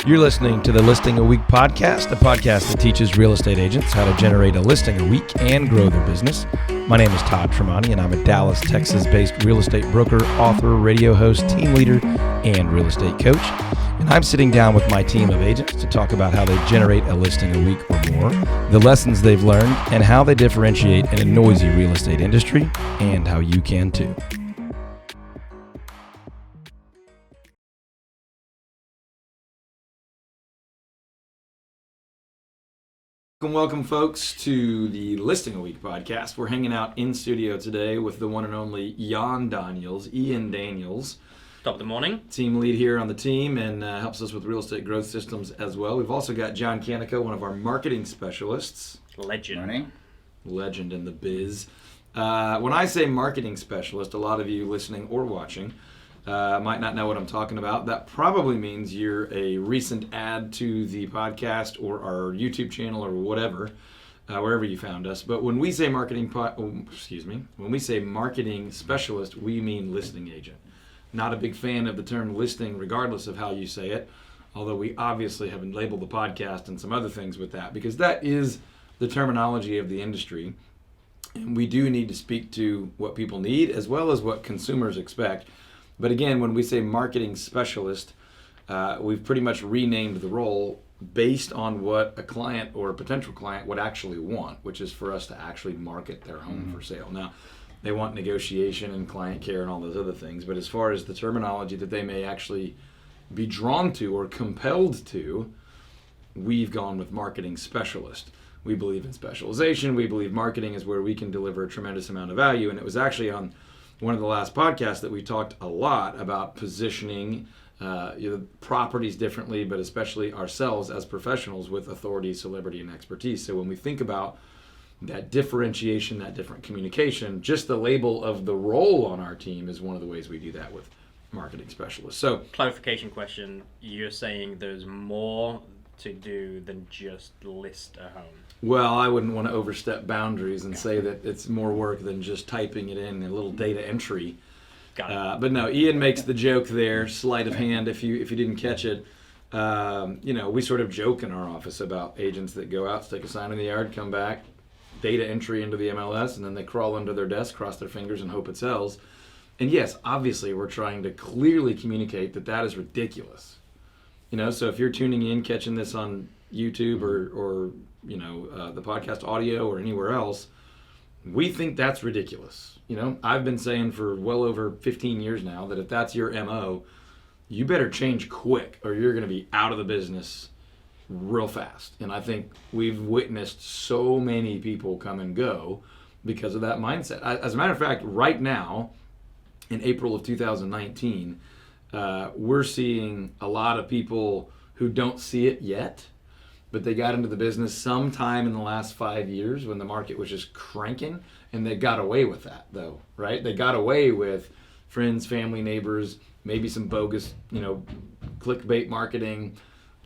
You're listening to the Listing a Week podcast, a podcast that teaches real estate agents how to generate a listing a week and grow their business. My name is Todd Tramonte, and I'm a Dallas, Texas-based real estate broker, author, radio host, team leader, and real estate coach. And I'm sitting down with my team of agents to talk about how they generate a listing a week or more, the lessons they've learned, and how they differentiate in a noisy real estate industry, and how you can too. Welcome, folks, to the Listing a Week podcast. We're hanging out in studio today with the one and only Ian Daniels. Top of the morning. Team lead here on the team and helps us with real estate growth systems as well. We've also got John Canico, one of our marketing specialists. Legend In the biz. When I say marketing specialist, a lot of you listening or watching might not know what I'm talking about. That probably means you're a recent add to the podcast or our YouTube channel or whatever, wherever you found us. But when we say marketing specialist, we mean listing agent. Not a big fan of the term listing, regardless of how you say it, although we obviously have labeled the podcast and some other things with that, because that is the terminology of the industry. And we do need to speak to what people need as well as what consumers expect. But again, when we say marketing specialist, we've pretty much renamed the role based on what a client or a potential client would actually want, which is for us to actually market their home for sale. Now, they want negotiation and client care and all those other things, but as far as the terminology that they may actually be drawn to or compelled to, we've gone with marketing specialist. We believe in specialization. We believe marketing is where we can deliver a tremendous amount of value, and it was actually on one of the last podcasts that we talked a lot about positioning properties differently, but especially ourselves as professionals with authority, celebrity, and expertise. So when we think about that differentiation, that different communication, just the label of the role on our team is one of the ways we do that with marketing specialists. So, clarification question, you're saying there's more to do than just list a home? Well, I wouldn't want to overstep boundaries and say that it's more work than just typing it in a little data entry. Got it. But no, Ian makes the joke there, sleight of hand if you didn't catch it. We sort of joke in our office about agents that go out, stick a sign in the yard, come back, data entry into the MLS, and then they crawl under their desk, cross their fingers, and hope it sells. And yes, obviously, we're trying to clearly communicate that is ridiculous. So if you're tuning in, catching this on YouTube or the podcast audio or anywhere else, we think that's ridiculous. I've been saying for well over 15 years now that if that's your MO, you better change quick or you're going to be out of the business real fast. And I think we've witnessed so many people come and go because of that mindset. As a matter of fact, right now, in April of 2019, we're seeing a lot of people who don't see it yet, but they got into the business sometime in the last 5 years when the market was just cranking, and they got away with that, though, right? They got away with friends, family, neighbors, maybe some bogus, clickbait marketing.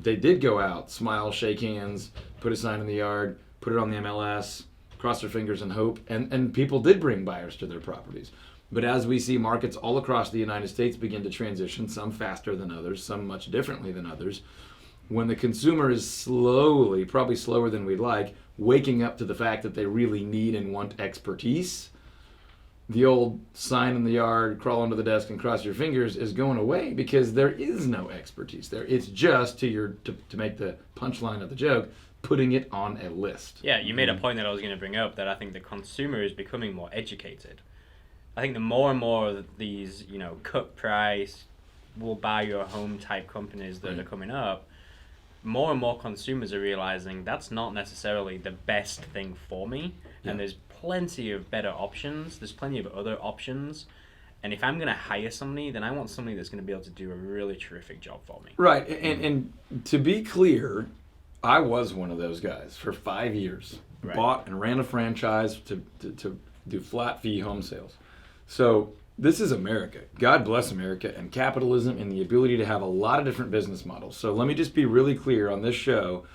They did go out, smile, shake hands, put a sign in the yard, put it on the MLS, cross their fingers and hope, and people did bring buyers to their properties. But as we see markets all across the United States begin to transition, some faster than others, some much differently than others, when the consumer is slowly, probably slower than we'd like, waking up to the fact that they really need and want expertise, the old sign in the yard, crawl under the desk and cross your fingers is going away because there is no expertise there. It's just, to make the punchline of the joke, putting it on a list. Yeah, you made a point that I was going to bring up, that I think the consumer is becoming more educated. I think the more and more of these, cut price, will buy your home type companies that are coming up, more and more consumers are realizing that's not necessarily the best thing for me. Yeah. And there's plenty of better options. There's plenty of other options. And if I'm going to hire somebody, then I want somebody that's going to be able to do a really terrific job for me. Right. And to be clear, I was one of those guys for 5 years. Right. Bought and ran a franchise to do flat fee home sales. So this is America. God bless America and capitalism and the ability to have a lot of different business models. So let me just be really clear on this show.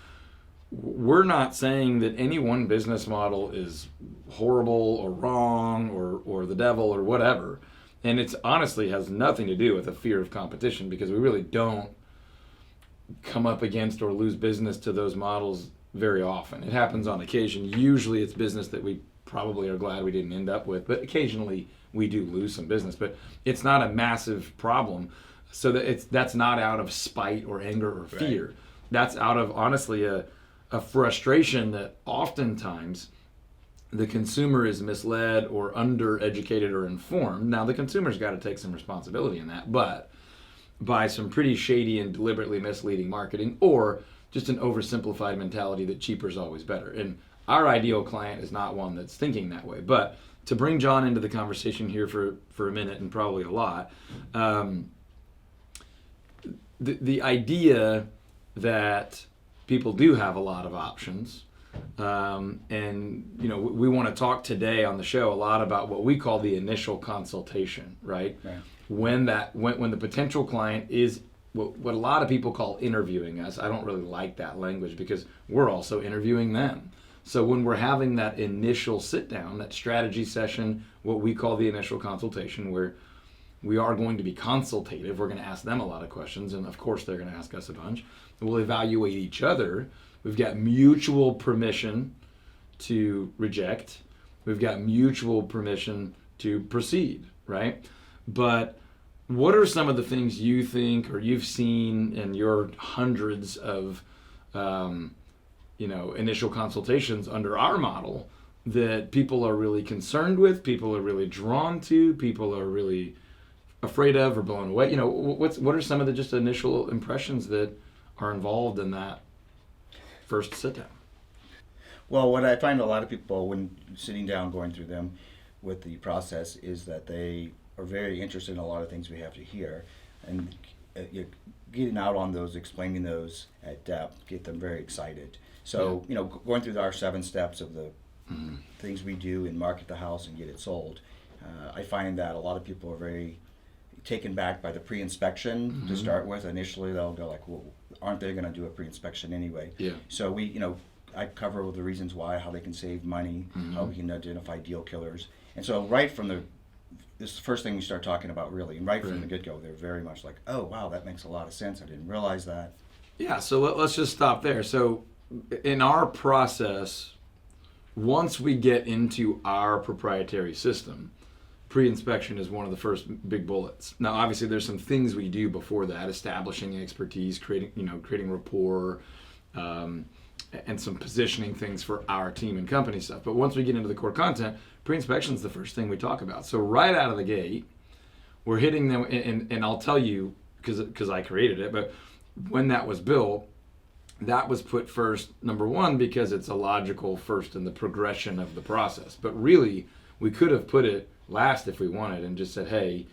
we're not saying that any one business model is horrible or wrong or the devil or whatever. And it's honestly has nothing to do with a fear of competition, because we really don't come up against or lose business to those models very often. It happens on occasion. Usually it's business that we probably are glad we didn't end up with, but occasionally we do lose some business. But it's not a massive problem. So that's not out of spite or anger or fear. Right. That's out of honestly a frustration that oftentimes the consumer is misled or undereducated or informed. Now the consumer's got to take some responsibility in that, but by some pretty shady and deliberately misleading marketing, or just an oversimplified mentality that cheaper is always better. And our ideal client is not one that's thinking that way. But to bring John into the conversation here for a minute, and probably a lot, the idea that people do have a lot of options, and we want to talk today on the show a lot about what we call the initial consultation, right? When the potential client is what a lot of people call interviewing us. I don't really like that language, because we're also interviewing them. So when we're having that initial sit down, that strategy session, what we call the initial consultation, where we are going to be consultative, we're going to ask them a lot of questions, and of course they're going to ask us a bunch. We'll evaluate each other. We've got mutual permission to reject. We've got mutual permission to proceed, right? But what are some of the things you think or you've seen in your hundreds of initial consultations under our model that people are really concerned with, people are really drawn to, people are really afraid of or blown away? What are some of the just initial impressions that are involved in that first sit down? Well, what I find a lot of people, when sitting down going through them with the process, is that they are very interested in a lot of things we have to hear, and getting out on those, explaining those at depth, get them very excited. So, going through our 7 steps of the things we do and market the house and get it sold, I find that a lot of people are very taken back by the pre-inspection to start with. Initially, they'll go like, well, aren't they going to do a pre-inspection anyway? Yeah. So I cover the reasons why, how they can save money, how we can identify deal killers. And so right from this is the first thing we start talking about, really. And right from the get-go, they're very much like, oh, wow, that makes a lot of sense. I didn't realize that. Yeah, so let's just stop there. So in our process, once we get into our proprietary system, pre-inspection is one of the first big bullets. Now, obviously, there's some things we do before that, establishing expertise, creating rapport, and some positioning things for our team and company stuff. But once we get into the core content, pre-inspection is the first thing we talk about. So right out of the gate, we're hitting them, and I'll tell you, because I created it, but when that was built, that was put first, number one, because it's a logical first in the progression of the process. But really, we could have put it last if we wanted and just said, hey,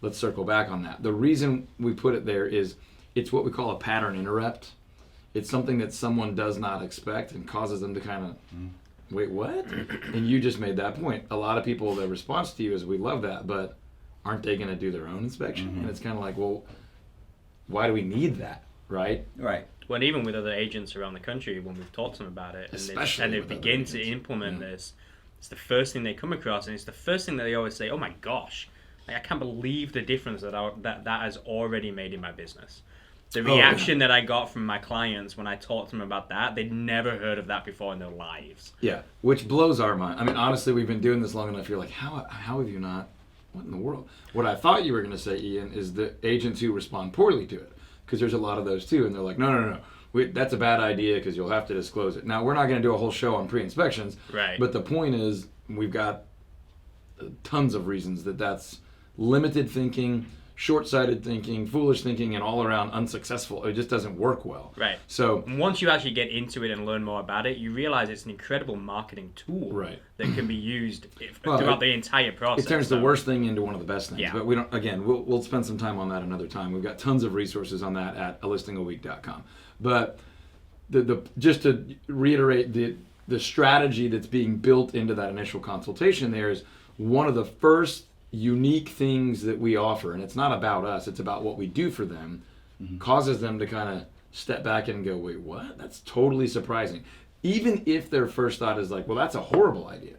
let's circle back on that. The reason we put it there is it's what we call a pattern interrupt. It's something that someone does not expect and causes them to kind of, wait, what? And you just made that point. A lot of people, their response to you is, we love that, but aren't they going to do their own inspection? And it's kind of like, well, why do we need that, right? Right. Well, and even with other agents around the country, when we've talked to them about it, and they begin to implement this, it's the first thing they come across, and it's the first thing that they always say, oh my gosh, I can't believe the difference that has already made in my business. The reaction that I got from my clients when I talked to them about that, they'd never heard of that before in their lives. Yeah, which blows our mind. I mean, honestly, we've been doing this long enough, you're like, how have you not? What in the world? What I thought you were going to say, Ian, is the agents who respond poorly to it, because there's a lot of those too, and they're like, no. That's a bad idea because you'll have to disclose it. Now, we're not going to do a whole show on pre-inspections, right? But the point is, we've got tons of reasons that's limited thinking, short-sighted thinking, foolish thinking, and all around unsuccessful. It just doesn't work well. Right. So once you actually get into it and learn more about it, you realize it's an incredible marketing tool that can be used throughout the entire process. It turns the worst thing into one of the best things. Yeah. But we don't. Again, we'll spend some time on that another time. We've got tons of resources on that at alistingaweek.com. But just to reiterate, the strategy that's being built into that initial consultation there is one of the first unique things that we offer, and it's not about us, it's about what we do for them, causes them to kind of step back and go, wait, what? That's totally surprising. Even if their first thought is like, well, that's a horrible idea.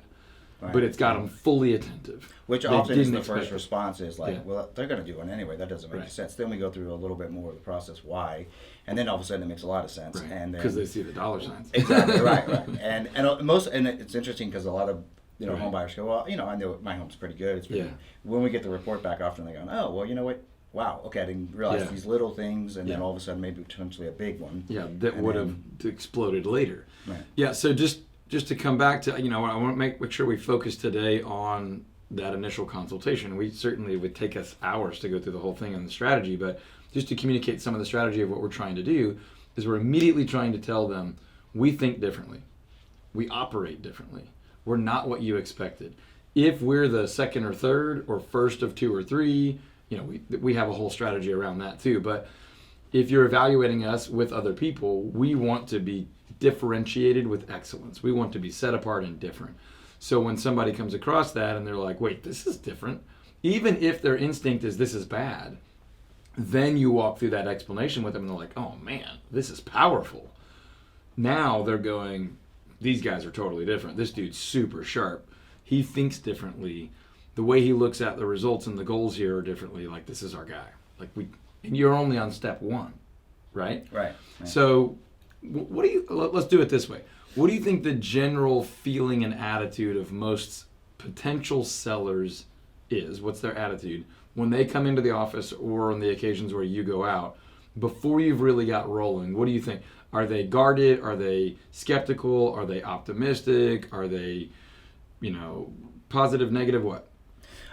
Right. But it's got them fully attentive. Which They often is didn't the expect first it. response is like, Yeah. well, they're going to do it anyway. That doesn't make Right. sense. Then we go through a little bit more of the process why, and then all of a sudden it makes a lot of sense. Right. And Because then, they see the dollar signs. exactly right. And it's interesting because a lot of home buyers go, well, I know my home's pretty good. It's pretty, Yeah. When we get the report back, often they go, oh, well, you know what? Wow, okay, I didn't realize Yeah. these little things, and then Yeah. all of a sudden maybe potentially a big one. Yeah, that And would then- have exploded later. Right. Yeah, so just to come back to, I want to make sure we focus today on that initial consultation. We certainly would take us hours to go through the whole thing and the strategy, but just to communicate some of the strategy of what we're trying to do is we're immediately trying to tell them we think differently. We operate differently. We're not what you expected. If we're the second or third or first of two or three, we have a whole strategy around that too. But if you're evaluating us with other people, we want to be differentiated with excellence. We want to be set apart and different. So when somebody comes across that and they're like, wait, this is different, even if their instinct is this is bad, then you walk through that explanation with them and they're like, oh man, this is powerful. Now they're going, these guys are totally different. This dude's super sharp. He thinks differently. The way he looks at the results and the goals here are differently. Like, this is our guy. And you're only on step one, right? Right. So let's do it this way. What do you think the general feeling and attitude of most potential sellers is? What's their attitude when they come into the office or on the occasions where you go out before you've really got rolling? What do you think? Are they guarded? Are they skeptical? Are they optimistic? Are they, positive, negative, what?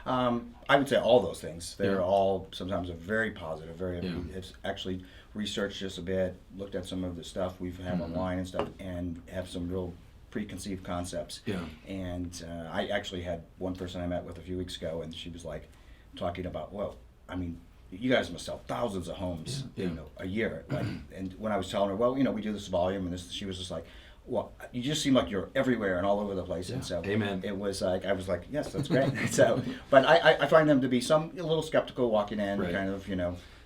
I would say all those things. They're Yeah. all sometimes a very positive, Yeah. It's actually researched just a bit, looked at some of the stuff we've had online and stuff, and have some real preconceived concepts. Yeah. And I actually had one person I met with a few weeks ago, and she was like talking about, well, I mean, you guys must sell thousands of homes, Yeah. a year. Like, and when I was telling her, well, we do this volume, and this, she was just like, well, you just seem like you're everywhere and all over the place. Yeah. And so Amen. it was like, I was like, yes, that's great. So, but I find them to be a little skeptical walking in, Right. kind of,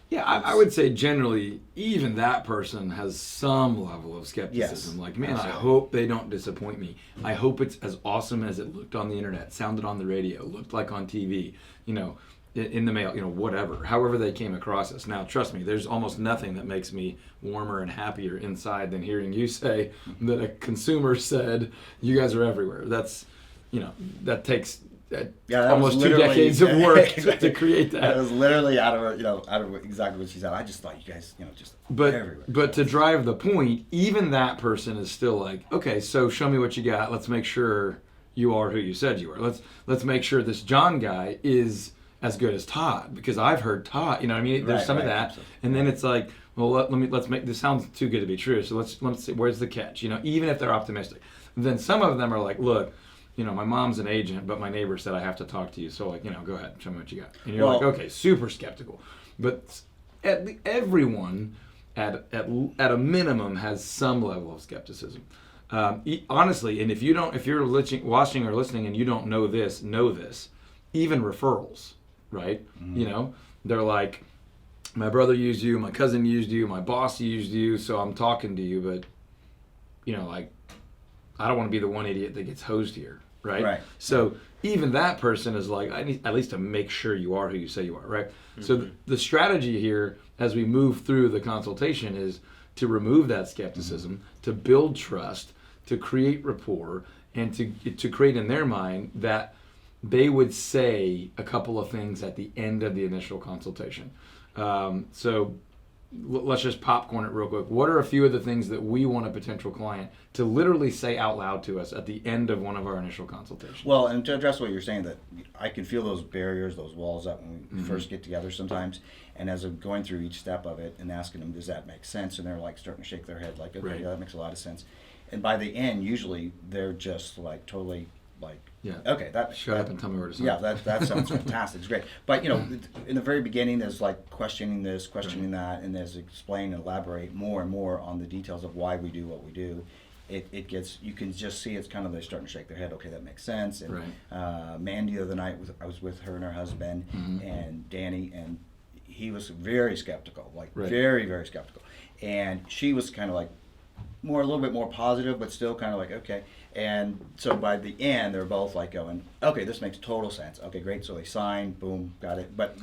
Yeah, I would say generally, even that person has some level of skepticism. Yes, Like, man, I absolutely. hope they don't disappoint me. I hope it's as awesome as it looked on the internet, sounded on the radio, looked like on TV, in the mail, whatever, however they came across us. Now, trust me, there's almost nothing that makes me warmer and happier inside than hearing you say that a consumer said, you guys are everywhere. That's, that takes that was almost 2 literally- decades of work to create that. It was literally out of exactly what she said. I just thought you guys, just everywhere. But to drive the point, even that person is still like, okay, so show me what you got. Let's make sure you are who you said you are. Let's make sure this John guy is as good as Todd, because I've heard Todd. You know what I mean? There's Right, some of right, that, absolutely. and then it's like, well, let's make this sounds too good to be true. So let's see, where's the catch? Even if they're optimistic, then some of them are like, look. My mom's an agent, but my neighbor said I have to talk to you. So, go ahead, show me what you got. And you're like, okay, super skeptical. But everyone, at a minimum, has some level of skepticism. Honestly, and if you're watching or listening and you don't know this, even referrals, right? Mm-hmm. They're like, my brother used you, my cousin used you, my boss used you, so I'm talking to you, but, I don't want to be the one idiot that gets hosed here. Right. So even that person is like, I need at least to make sure you are who you say you are, right? Mm-hmm. So the strategy here, as we move through the consultation, is to remove that skepticism, to build trust, to create rapport, and to create in their mind that they would say a couple of things at the end of the initial consultation. So let's just popcorn it real quick. What are a few of the things that we want a potential client to literally say out loud to us at the end of one of our initial consultations? Well, and to address what you're saying, that I can feel those barriers, those walls up when we first get together sometimes. And as I'm going through each step of it and asking them, does that make sense? And they're like starting to shake their head like, okay, Right. yeah, that makes a lot of sense. And by the end, usually they're just like totally like, Yeah. okay, Shut up and tell me where to sign. yeah, that sounds fantastic. It's great. But, in the very beginning, there's like questioning this, questioning that, and there's explain and elaborate more and more on the details of why we do what we do. It gets, you can just see it's kind of, they're starting to shake their head, okay, that makes sense. And Right. Mandy the other night, I was with her and her husband Mm-hmm. and Danny, and he was very skeptical, like Right. very, very skeptical. And she was kind of like a little bit more positive, but still kind of like, okay. And so by the end, they're both like going, okay, this makes total sense. Okay, great. So they signed, boom, got it. But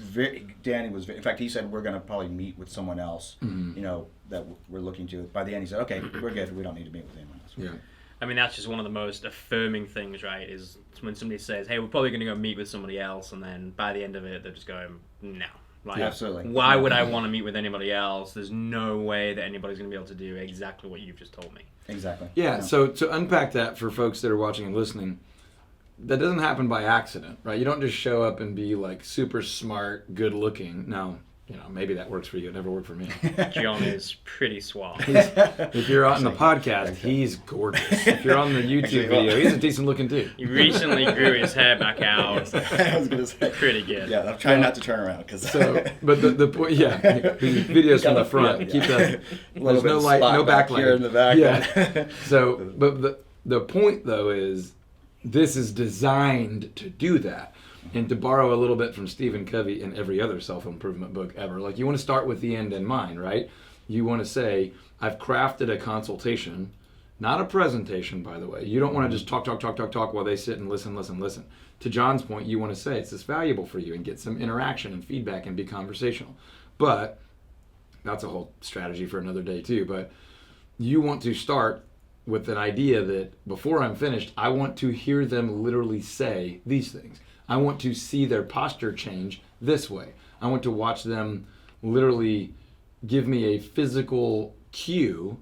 Danny was, in fact, he said, we're going to probably meet with someone else, Mm-hmm. you know, that we're looking to. By the end, he said, okay, we're good. We don't need to meet with anyone else. Yeah. I mean, that's just one of the most affirming things, right? Is when somebody says, "Hey, we're probably going to go meet with somebody else," and then by the end of it, they're just going, "No." Like, Yeah, absolutely. Why would I want to meet with anybody else? There's no way that anybody's going to be able to do exactly what you've just told me. Exactly. Yeah, so to unpack that for folks that are watching and listening, that doesn't happen by accident, right? You don't just show up and be like super smart, good looking. Now, you know, maybe that works for you. It never worked for me. John is pretty suave. If you're on the podcast, he's gorgeous. If you're on the YouTube video, he's a decent looking dude. He recently grew his hair back out. I was going to say. Pretty good. Yeah, I'm trying not to turn around. Cause So, but the point, yeah, the videos from the front. Yeah. Keep that. little There's no bit light, spot no back backlight. here in the back. Yeah. So, but the point though is, this is designed to do that. And to borrow a little bit from Stephen Covey and every other self-improvement book ever, like you want to start with the end in mind, right? You want to say, I've crafted a consultation, not a presentation, by the way. You don't want to just talk while they sit and listen. To John's point, you want to say, it's this valuable for you and get some interaction and feedback and be conversational. But that's a whole strategy for another day too. But you want to start with an idea that before I'm finished, I want to hear them literally say these things. I want to see their posture change this way. I want to watch them literally give me a physical cue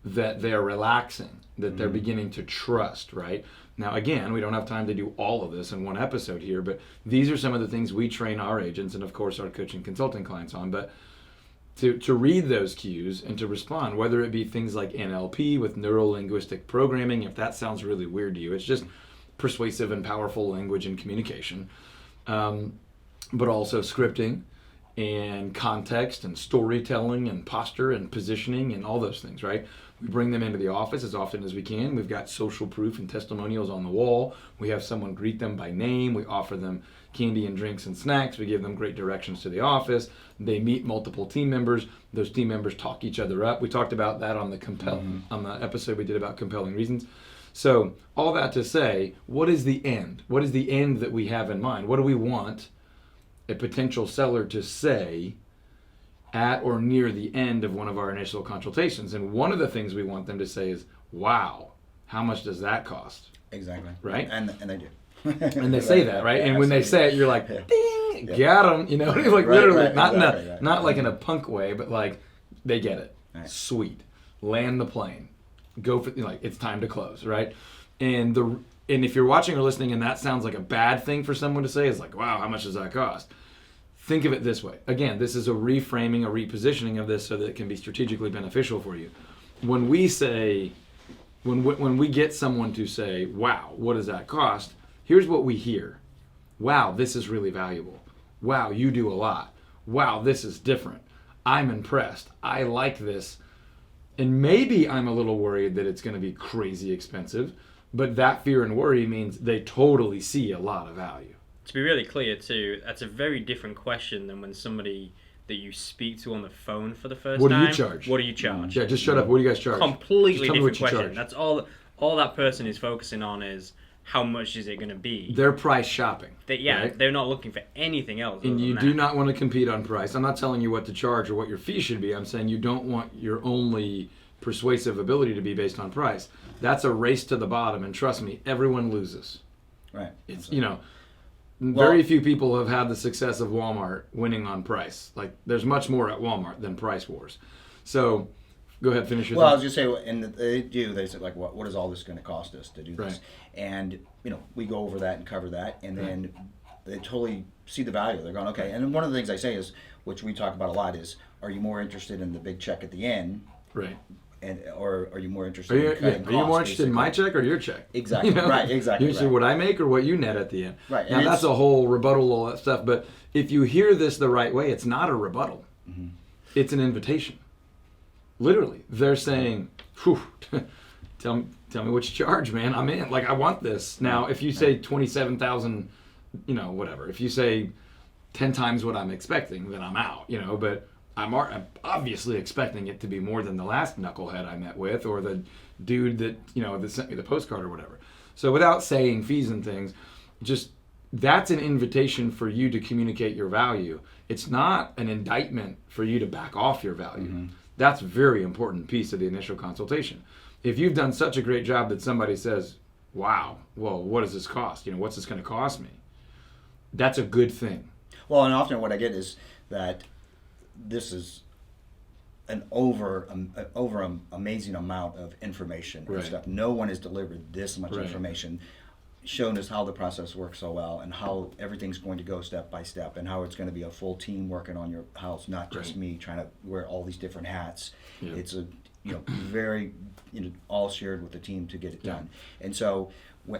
that they're relaxing, that they're beginning to trust, right? Now, again, we don't have time to do all of this in one episode here, but these are some of the things we train our agents and, of course, our coaching consulting clients on. But to read those cues and to respond, whether it be things like NLP with neuro-linguistic programming, if that sounds really weird to you, it's just persuasive and powerful language and communication, but also scripting and context and storytelling and posture and positioning and all those things, right? We bring them into the office as often as we can. We've got social proof and testimonials on the wall. We have someone greet them by name. We offer them candy and drinks and snacks. We give them great directions to the office. They meet multiple team members. Those team members talk each other up. We talked about that on the episode we did about compelling reasons. So all that to say, what is the end? What is the end that we have in mind? What do we want a potential seller to say at or near the end of one of our initial consultations? And one of the things we want them to say is, wow, how much does that cost? Exactly. Right? And they do. And they say that, right? Yeah, and when they say it, you're like, ding, got them. You know, like literally, not not like in a punk way, but like they get it. Right. Sweet. Land the plane. Go for, like, it's time to close, right? And if you're watching or listening and that sounds like a bad thing for someone to say, it's like, wow, how much does that cost? Think of it this way. Again, this is a reframing, a repositioning of this so that it can be strategically beneficial for you. When we say, when we get someone to say, wow, what does that cost? Here's what we hear. Wow, this is really valuable. Wow, you do a lot. Wow, this is different. I'm impressed. I like this. And maybe I'm a little worried that it's going to be crazy expensive, but that fear and worry means they totally see a lot of value. To be really clear too, that's a very different question than when somebody that you speak to on the phone for the first What time. do you charge? What do you charge? Yeah, just shut up. What do you guys charge? Completely Just tell me what different you question. charge. That's all that person is focusing on is how much is it going to be. They're price shopping. Right? They're not looking for anything else. And other you than do that. not want to compete on price. I'm not telling you what to charge or what your fee should be. I'm saying you don't want your only persuasive ability to be based on price. That's a race to the bottom, and trust me, everyone loses. Right. It's, you know, very few people have had the success of Walmart winning on price. Like, there's much more at Walmart than price wars. So, go ahead, finish your Well, I thought. was just saying, and they said, like, what is all this going to cost us to do this? Right. And, you know, we go over that and cover that, and then they totally see the value. They're going, okay. And one of the things I say is, which we talk about a lot, is, are you more interested in the big check at the end? Right. Or are you more interested in cutting costs? Are you more interested in basically? my check or your check? Exactly. You know? Right, exactly. You see what I make or what you net at the end. Right. Now, And that's a whole rebuttal, all that stuff. But if you hear this the right way, it's not a rebuttal. Mm-hmm. It's an invitation. Literally. They're saying, whew, tell me what you charge, man. I'm in. Like, I want this. Now, if you say 27,000, you know, whatever. If you say 10 times what I'm expecting, then I'm out, but I'm obviously expecting it to be more than the last knucklehead I met with, or the dude that, that sent me the postcard or whatever. So without saying fees and things, just that's an invitation for you to communicate your value. It's not an indictment for you to back off your value. Mm-hmm. That's a very important piece of the initial consultation. If you've done such a great job that somebody says, wow, well, what does this cost? What's this going to cost me? That's a good thing. Well, and often what I get is that this is an amazing amount of information and stuff. No one has delivered this much information, shown us how the process works so well, and how everything's going to go step by step, and how it's going to be a full team working on your house, not just me trying to wear all these different hats. Yeah. It's a very all shared with the team to get it done. And so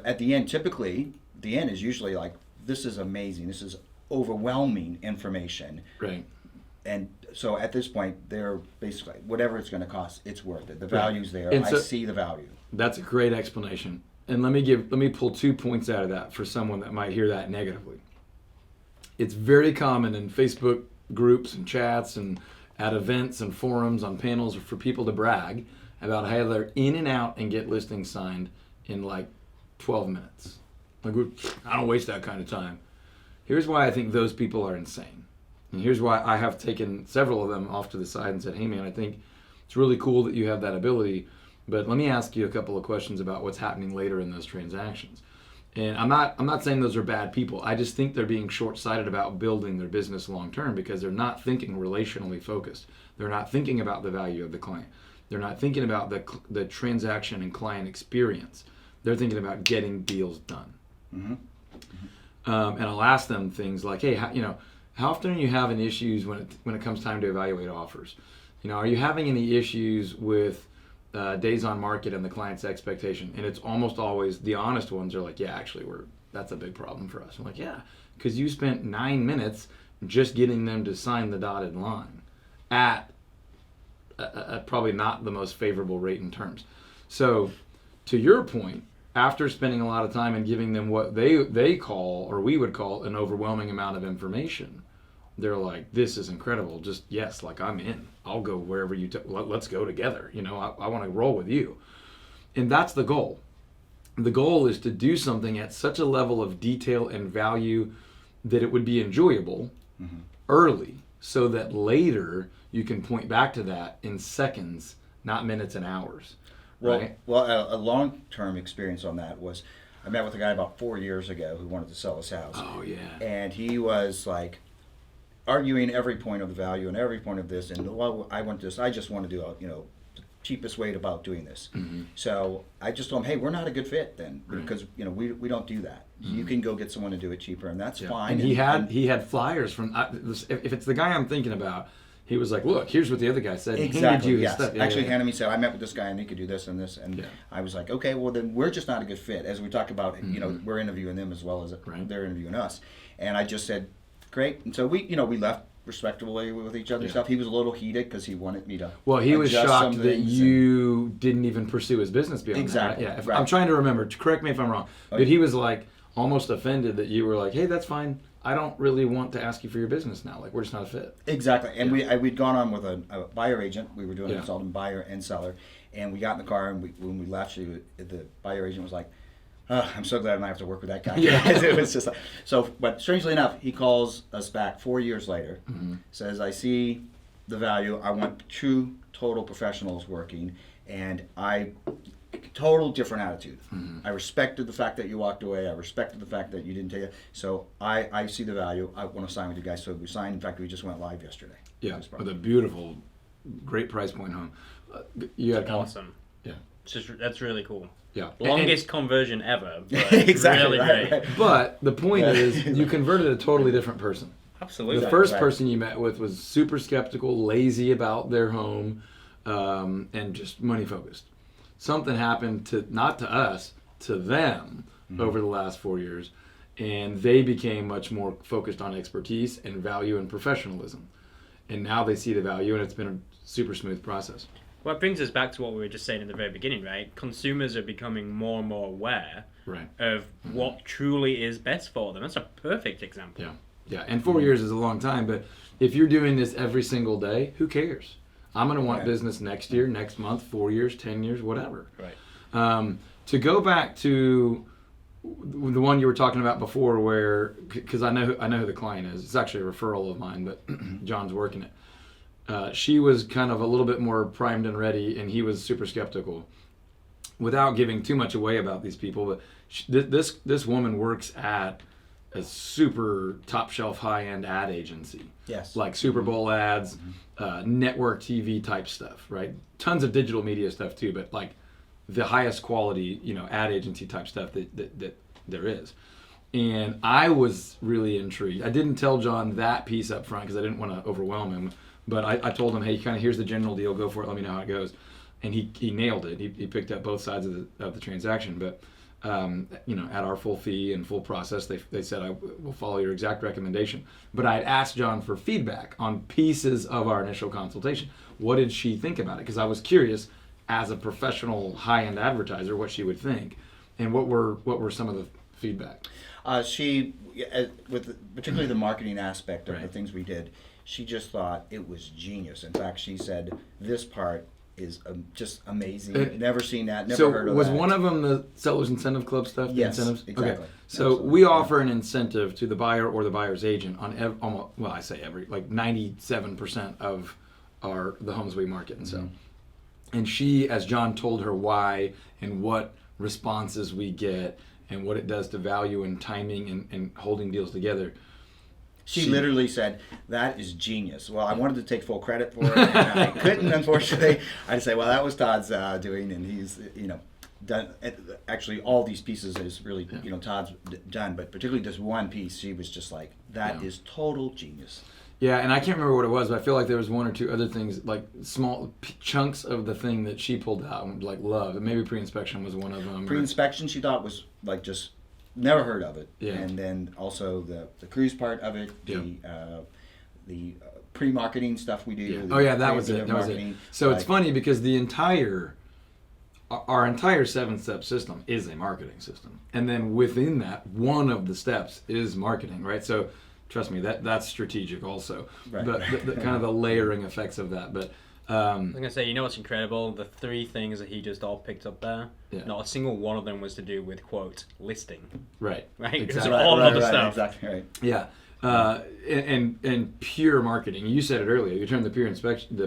at the end, typically the end is usually like, this is amazing, this is overwhelming information. Right. And so at this point, they're basically, whatever it's going to cost, it's worth it. The value's there. And I see the value. That's a great explanation. And let me pull 2 points out of that for someone that might hear that negatively. It's very common in Facebook groups and chats and at events and forums on panels for people to brag about how they're in and out and get listings signed in like 12 minutes. Like, I don't waste that kind of time. Here's why I think those people are insane. And here's why I have taken several of them off to the side and said, hey man, I think it's really cool that you have that ability, but let me ask you a couple of questions about what's happening later in those transactions. And I'm not saying those are bad people. I just think they're being short-sighted about building their business long-term because they're not thinking relationally focused. They're not thinking about the value of the client. They're not thinking about the transaction and client experience. They're thinking about getting deals done. Mm-hmm. And I'll ask them things like, hey, how often are you having issues when it comes time to evaluate offers? Are you having any issues with days on market and the client's expectation? And it's almost always the honest ones are like, yeah, actually that's a big problem for us. I'm like, yeah, because you spent 9 minutes just getting them to sign the dotted line at probably not the most favorable rate and terms. So to your point, after spending a lot of time and giving them what they call, or we would call, an overwhelming amount of information, they're like, this is incredible. Just, yes, like I'm in. I'll go wherever let's go together. I want to roll with you. And that's the goal. The goal is to do something at such a level of detail and value that it would be enjoyable early, so that later you can point back to that in seconds, not minutes and hours. Right? Well, a long-term experience on that was, I met with a guy about 4 years ago who wanted to sell his house. Oh, yeah. And he was like arguing every point of the value and every point of this, and I want this. I just want to do the cheapest way about doing this. Mm-hmm. So I just told him, hey, we're not a good fit then, because we don't do that. Mm-hmm. You can go get someone to do it cheaper, and that's fine. And he had flyers from if it's the guy I'm thinking about. He was like, look, here's what the other guy said. Exactly, yes. Actually handed me, said, I met with this guy and he could do this and this. And I was like, okay, well then we're just not a good fit. As we talked about, we're interviewing them as well as they're interviewing us. And I just said, great. And so we left respectably with each other's stuff. He was a little heated because he wanted me to. Well, he was shocked that you didn't even pursue his business beyond that. Yeah, I'm trying to remember. Correct me if I'm wrong. But he was like almost offended that you were like, hey, that's fine. I don't really want to ask you for your business now. Like, we're just not a fit. Exactly. And we'd gone on with a buyer agent. We were doing a consultant, buyer and seller. And we got in the car, and when we left, the buyer agent was like, I'm so glad I don't have to work with that guy. It was just like, but strangely enough, he calls us back 4 years later, says, I see the value. I want true, total professionals working. And total different attitude. I respected the fact that you walked away. I respected the fact that you didn't take it. So I see the value. I want to sign with you guys. So we signed. In fact, we just went live yesterday. Yeah, with a beautiful, great price point home. You had awesome. Yeah, that's really cool. Yeah, longest conversion ever. But exactly. Really great. Right. But the point is, you converted a totally different person. Absolutely. The first person you met with was super skeptical, lazy about their home, and just money focused. Something happened not to us, to them over the last 4 years, and they became much more focused on expertise and value and professionalism. And now they see the value, and it's been a super smooth process. Well, it brings us back to what we were just saying in the very beginning, right? Consumers are becoming more and more aware of what truly is best for them. That's a perfect example. Yeah, and 4 years is a long time, but if you're doing this every single day, who cares? I'm going to want business next year, next month, 4 years, 10 years, whatever. Right. To go back to the one you were talking about before, where, because I know who the client is. It's actually a referral of mine, but John's working it. She was kind of a little bit more primed and ready, and he was super skeptical. Without giving too much away about these people, but this woman works at a super top shelf high end ad agency. Yes. Like Super Bowl ads, network TV type stuff, right? Tons of digital media stuff too, but like the highest quality, ad agency type stuff that there is. And I was really intrigued. I didn't tell John that piece up front because I didn't want to overwhelm him, but I told him, hey, kind of here's the general deal, go for it, let me know how it goes. And he nailed it. He picked up both sides of the transaction, but at our full fee and full process, they said, I will follow your exact recommendation. But I had asked John for feedback on pieces of our initial consultation. What did she think about it? Because I was curious, as a professional high-end advertiser, what she would think, and what were some of the feedback. She, with particularly the marketing aspect of the things we did, she just thought it was genius. In fact, she said this part is just amazing. Never seen that. Never heard of that. So was one of them the Sellers Incentive Club stuff? Yes, the incentives? exactly. Okay. So Absolutely. we offer an incentive to the buyer or the buyer's agent on I say every, like 97% of the homes we market and sell. And she, as John told her why and what responses we get and what it does to value and timing and holding deals together, she literally said, that is genius. Well, I wanted to take full credit for it, and I couldn't, unfortunately. I'd say, well, that was Todd's doing, and he's, done. Actually, all these pieces is really, Todd's done, but particularly this one piece, she was just like, that is total genius. Yeah, and I can't remember what it was, but I feel like there was one or two other things, like small chunks of the thing that she pulled out and like love. And maybe pre-inspection was one of them. Pre-inspection, she thought was like just never heard of it. Yeah. And then also the cruise part of it, the pre-marketing stuff we do. Yeah. Oh yeah, that was it. That was it. So it's funny because our entire 7-step system is a marketing system, and then within that, one of the steps is marketing, right? So. Trust me, that's strategic also. Right. But the kind of the layering effects of that. But I was going to say, what's incredible? The 3 things that he just all picked up there, not a single one of them was to do with, quote, listing. Right. Right? Exactly. Because all other stuff. Exactly right. Yeah. And pure marketing. You said it earlier. You turned the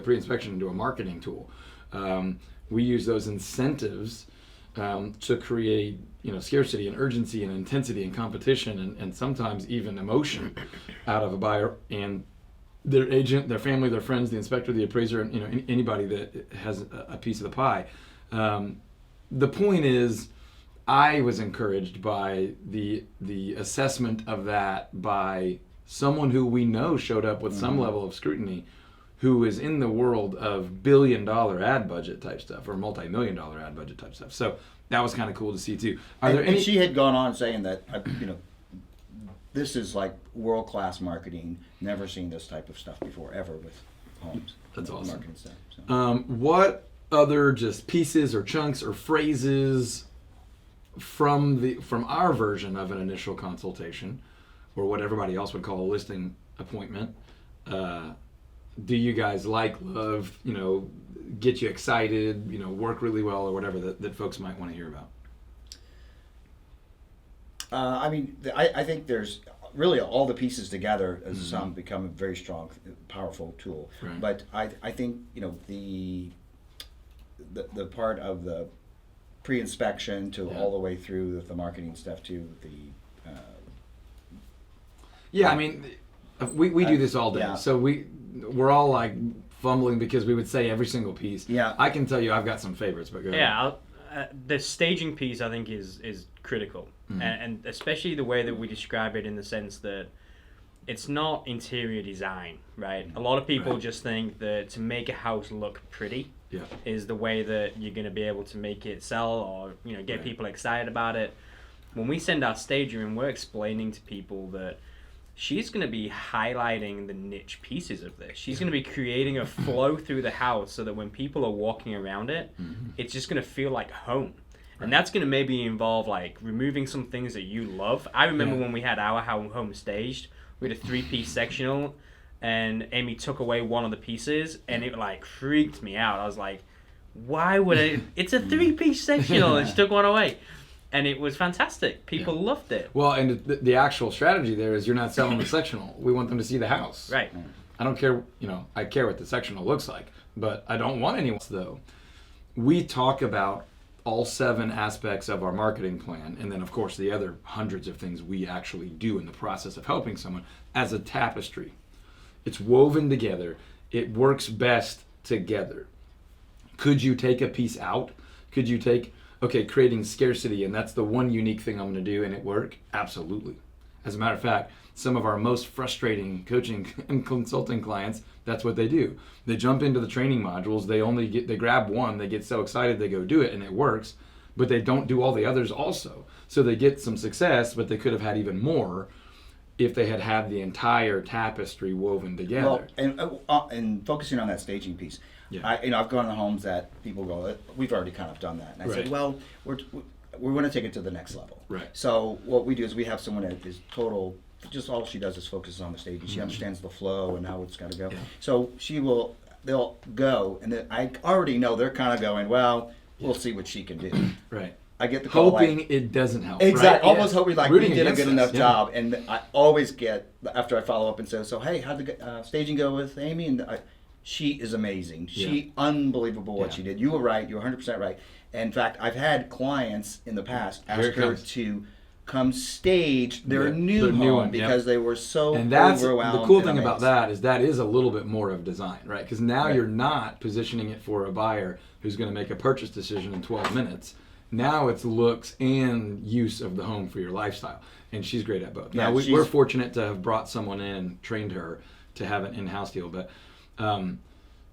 pre-inspection into a marketing tool. We use those incentives to create scarcity and urgency and intensity and competition and sometimes even emotion out of a buyer and their agent, their family, their friends, the inspector, the appraiser, and anybody that has a piece of the pie. The point is, I was encouraged by the assessment of that by someone who we know showed up with some level of scrutiny, who is in the world of billion-dollar ad budget type stuff or multi-million-dollar ad budget type stuff. So that was kind of cool to see too. And she had gone on saying that, this is like world-class marketing. Never seen this type of stuff before, ever, with homes. That's awesome. Marketing stuff. So. What other just pieces or chunks or phrases from our version of an initial consultation, or what everybody else would call a listing appointment, do you guys like, love, get you excited, work really well, or whatever that folks might want to hear about? I think there's really all the pieces together as some become a very strong, powerful tool. Right. But I think the part of the pre-inspection to all the way through the marketing stuff to the. We do this all day, yeah. so we're all like fumbling because we would say every single piece. Yeah. I can tell you I've got some favorites, but go ahead. Yeah, the staging piece I think is critical, and especially the way that we describe it in the sense that it's not interior design, right? A lot of people just think that to make a house look pretty is the way that you're going to be able to make it sell or get people excited about it. When we send our stager in, we're explaining to people that she's going to be highlighting the niche pieces of this. She's going to be creating a flow through the house so that when people are walking around it, it's just going to feel like home. And that's going to maybe involve like removing some things that you love. I remember when we had our home staged, We had a 3-piece sectional, and Amy took away one of the pieces, and it like freaked me out. I was like, why would it? It's a 3-piece sectional, and she took one away. And it was fantastic. People loved it. Well, and the actual strategy there is you're not selling the sectional. We want them to see the house. Right. I don't care, I care what the sectional looks like, but I don't want anyone though. We talk about all 7 aspects of our marketing plan, and then of course the other hundreds of things we actually do in the process of helping someone as a tapestry. It's woven together. It works best together. Could you take a piece out? Could you take, creating scarcity, and that's the one unique thing I'm going to do, and it work? Absolutely. As a matter of fact, some of our most frustrating coaching and consulting clients, that's what they do. They jump into the training modules, they grab one, they get so excited they go do it, and it works, but they don't do all the others also. So they get some success, but they could have had even more if they had had the entire tapestry woven together. Well, and focusing on that staging piece, Yeah. I've gone to homes that people go, we've already kind of done that. And I said, Right. well, we want to take it to the next level. Right. So what we do is we have someone that is total, just all she does is focuses on the staging. She understands the flow and how it's got to go. Yeah. So they'll go, and then I already know they're kind of going, well, we'll see what she can do. Right. I get the call Hoping it doesn't help. exactly, right? almost hoping like Rooting we did a against good us, enough yeah. job, and I always get after I follow up and say, so hey, how'd the staging go with Amy? And she is amazing. She unbelievable what Yeah. she did. You were right. You're 100% right. In fact, I've had clients in the past Here ask it her comes. to come stage their Yeah, new their home new one, because they were so And that's overwhelmed. the cool and thing about amazed. that is a little bit more of design, right? Because now Right. you're not positioning it for a buyer who's going to make a purchase decision in 12 minutes. Now it's looks and use of the home for your lifestyle, and she's great at both. Yeah, Now she's- we're fortunate to have brought someone in and trained her to have an in-house deal, but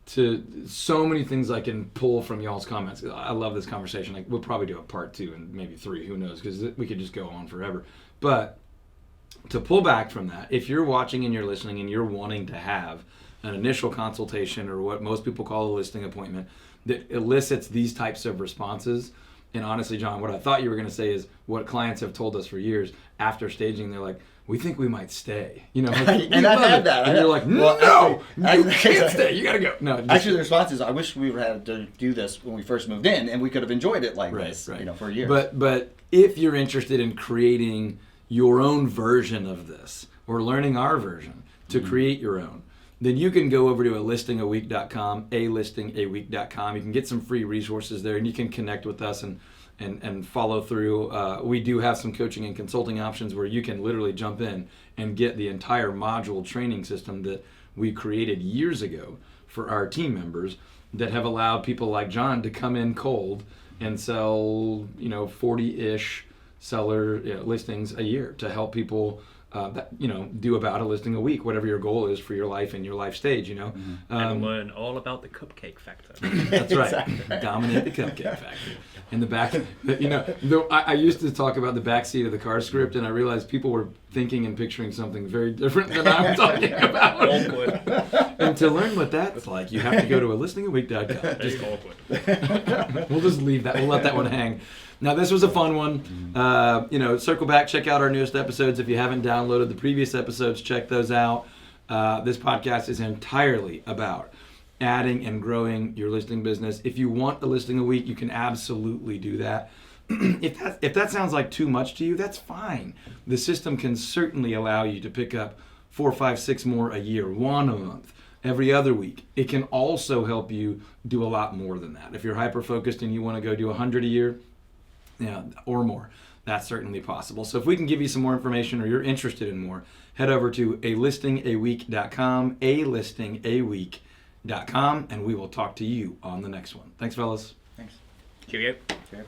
to so many things I can pull from y'all's comments. I love this conversation. Like we'll probably do a part 2 and maybe 3, who knows? Because we could just go on forever. But to pull back from that, if you're watching and you're listening and you're wanting to have an initial consultation or what most people call a listing appointment that elicits these types of responses, and honestly, John, what I thought you were going to say is what clients have told us for years after staging. They're like, we think we might stay. Like, And I've had that. And you're like, Well, no, actually, you can't stay. You got to go. No, just- Actually, the response is, I wish we had to do this when we first moved in, and we could have enjoyed it like Right, this, right. for years. But if you're interested in creating your own version of this or learning our version to create your own, then you can go over to alistingaweek.com, alistingaweek.com. You can get some free resources there, and you can connect with us and follow through. We do have some coaching and consulting options where you can literally jump in and get the entire module training system that we created years ago for our team members that have allowed people like John to come in cold and sell 40-ish seller listings a year to help people do about a listing a week, whatever your goal is for your life and your life stage, And learn all about the cupcake factor. That's right. Exactly. Dominate the cupcake factory. In the back, I used to talk about the back seat of the car script, and I realized people were thinking and picturing something very different than I'm talking about. Awkward. And to learn what that's like, you have to go to alistingaweek.com. Very awkward. We'll just leave that. We'll let that one hang. Now, this was a fun one. Circle back, check out our newest episodes. If you haven't downloaded the previous episodes, check those out. This podcast is entirely about adding and growing your listing business. If you want a listing a week, you can absolutely do that. If that sounds like too much to you, that's fine. The system can certainly allow you to pick up 4, 5, 6 more a year, 1 a month, every other week. It can also help you do a lot more than that. If you're hyper-focused and you want to go do 100 a year, or more, that's certainly possible. So if we can give you some more information or you're interested in more, head over to alistingaweek.com, alistingaweek.com, and we will talk to you on the next one. Thanks, fellas. Thanks. Cheerio. Sure.